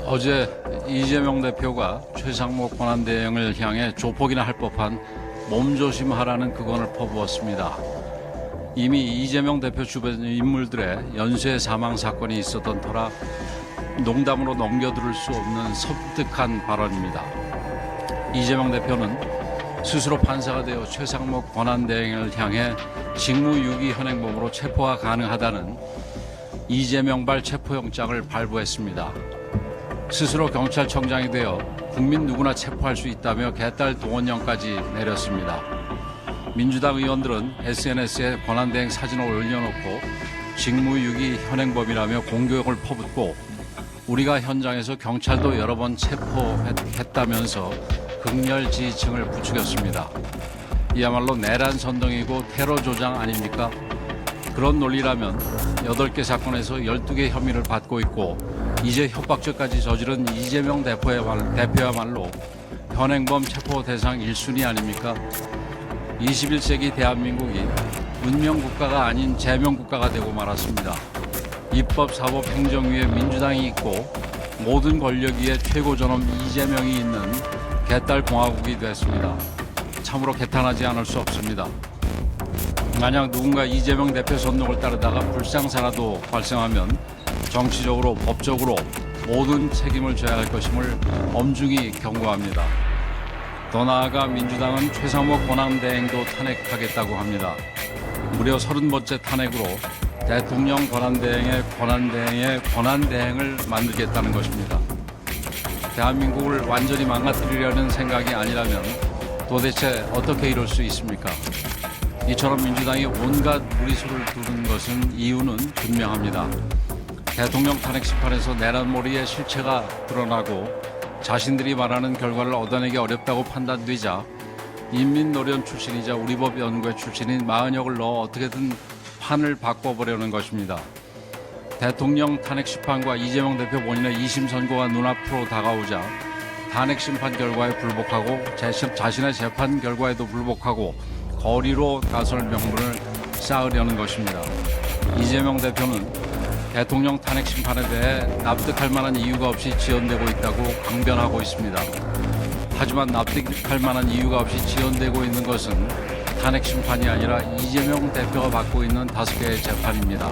어제 이재명 대표가 최상목 권한대행을 향해 조폭이나 할 법한 몸조심하라는 그건을 퍼부었습니다. 이미 이재명 대표 주변 인물들의 연쇄 사망 사건이 있었던 터라 농담으로 넘겨들을 수 없는 섬뜩한 발언입니다. 이재명 대표는 스스로 판사가 되어 최상목 권한대행을 향해 직무유기 현행범으로 체포가 가능하다는 이재명발 체포영장을 발부했습니다. 스스로 경찰청장이 되어 국민 누구나 체포할 수 있다며 개딸 동원령까지 내렸습니다. 민주당 의원들은 SNS에 권한대행 사진을 올려놓고 직무유기 현행범이라며 공격을 퍼붓고 우리가 현장에서 경찰도 여러 번 체포했다면서 극렬 지지층을 부추겼습니다. 이야말로 내란 선동이고 테러 조장 아닙니까? 그런 논리라면 8개 사건에서 12개 혐의를 받고 있고 이제 협박죄까지 저지른 이재명 대표야말로 현행범 체포 대상 1순위 아닙니까? 21세기 대한민국이 문명국가가 아닌 제명국가가 되고 말았습니다. 입법, 사법, 행정 위에 민주당이 있고 모든 권력 위에 최고 존엄 이재명이 있는 개딸 공화국이 됐습니다. 참으로 개탄하지 않을 수 없습니다. 만약 누군가 이재명 대표 선동을 따르다가 불상사라도 발생하면 정치적으로 법적으로 모든 책임을 져야 할 것임을 엄중히 경고합니다. 더 나아가 민주당은 최상목 권한대행도 탄핵하겠다고 합니다. 무려 30번째 탄핵으로 대통령 권한대행의 권한대행을 만들겠다는 것입니다. 대한민국을 완전히 망가뜨리려는 생각이 아니라면 도대체 어떻게 이룰 수 있습니까? 이처럼 민주당이 온갖 무리수를 두는 것은 이유는 분명합니다. 대통령 탄핵 심판에서 내란몰이의 실체가 드러나고 자신들이 말하는 결과를 얻어내기 어렵다고 판단되자 인민노련 출신이자 우리법 연구회 출신인 마은혁을 넣어 어떻게든 판을 바꿔보려는 것입니다. 대통령 탄핵 심판과 이재명 대표 본인의 2심 선고가 눈앞으로 다가오자 탄핵 심판 결과에 불복하고 자신의 재판 결과에도 불복하고 거리로 나설 명분을 쌓으려는 것입니다. 이재명 대표는 대통령 탄핵 심판에 대해 납득할 만한 이유가 없이 지연되고 있다고 강변하고 있습니다. 하지만 납득할 만한 이유가 없이 지연되고 있는 것은 탄핵 심판이 아니라 이재명 대표가 받고 있는 5개의 재판입니다.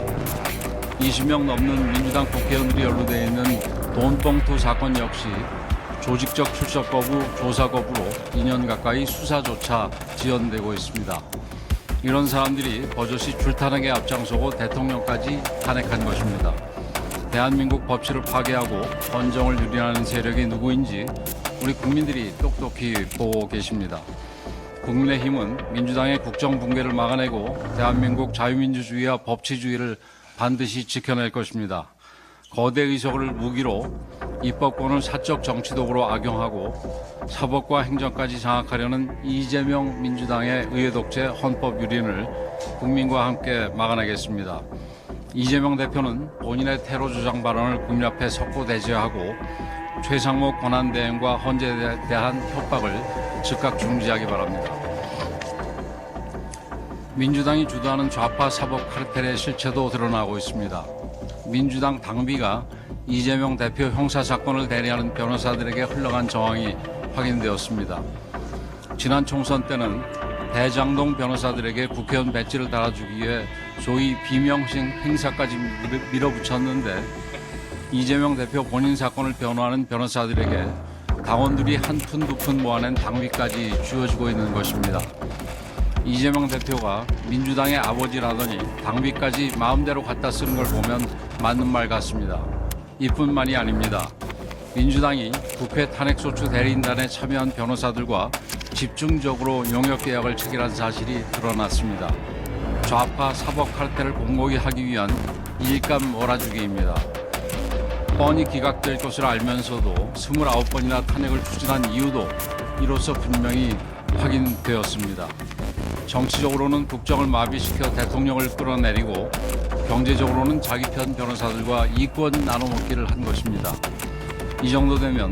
20명 넘는 민주당 국회의원들이 연루되어 있는 돈봉투 사건 역시 조직적 출석 거부, 조사 거부로 2년 가까이 수사조차 지연되고 있습니다. 이런 사람들이 버젓이 줄탄핵에 앞장서고 대통령까지 탄핵한 것입니다. 대한민국 법치를 파괴하고 헌정을 유린하는 세력이 누구인지 우리 국민들이 똑똑히 보고 계십니다. 국민의힘은 민주당의 국정 붕괴를 막아내고 대한민국 자유민주주의와 법치주의를 반드시 지켜낼 것입니다. 거대 의석을 무기로 입법권을 사적 정치도구로 악용하고 사법과 행정까지 장악하려는 이재명 민주당의 의회 독재 헌법 유린을 국민과 함께 막아내겠습니다. 이재명 대표는 본인의 테러 주장 발언을 국민 앞에 석고대죄하고 최상목 권한대행과 헌재에 대한 협박을 즉각 중지하기 바랍니다. 민주당이 주도하는 좌파 사법 카르텔의 실체도 드러나고 있습니다. 민주당 당비가 이재명 대표 형사사건을 대리하는 변호사들에게 흘러간 정황이 확인되었습니다. 지난 총선 때는 대장동 변호사들에게 국회의원 배지를 달아주기 위해 소위 비명식 행사까지 밀어붙였는데 이재명 대표 본인 사건을 변호하는 변호사들에게 당원들이 한 푼 두 푼 모아낸 당비까지 쥐어지고 있는 것입니다. 이재명 대표가 민주당의 아버지라더니 당비까지 마음대로 갖다 쓰는 걸 보면 맞는 말 같습니다. 이뿐만이 아닙니다. 민주당이 국회 탄핵소추 대리인단에 참여한 변호사들과 집중적으로 용역계약을 체결한 사실이 드러났습니다. 좌파 사법 카르텔을 공고히 하기 위한 일감 몰아주기입니다. 뻔히 기각될 것을 알면서도 29번이나 탄핵을 추진한 이유도 이로써 분명히 확인되었습니다. 정치적으로는 국정을 마비시켜 대통령을 끌어내리고 경제적으로는 자기 편 변호사들과 이권 나눠먹기를 한 것입니다. 이 정도 되면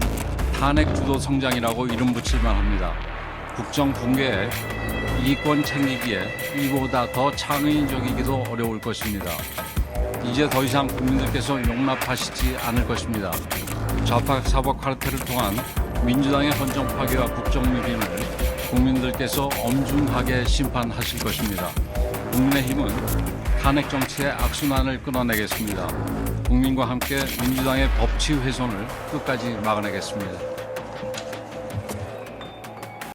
탄핵 주도 성장이라고 이름 붙일만 합니다. 국정 붕괴에 이권 챙기기에 이보다 더 창의적이기도 어려울 것입니다. 이제 더 이상 국민들께서 용납하시지 않을 것입니다. 좌파 사법 카르텔을 통한 민주당의 헌정 파괴와 국정 유린을 국민들께서 엄중하게 심판하실 것입니다. 국민의힘은 탄핵 정치의 악순환을 끊어내겠습니다. 국민과 함께 민주당의 법치 훼손을 끝까지 막아내겠습니다.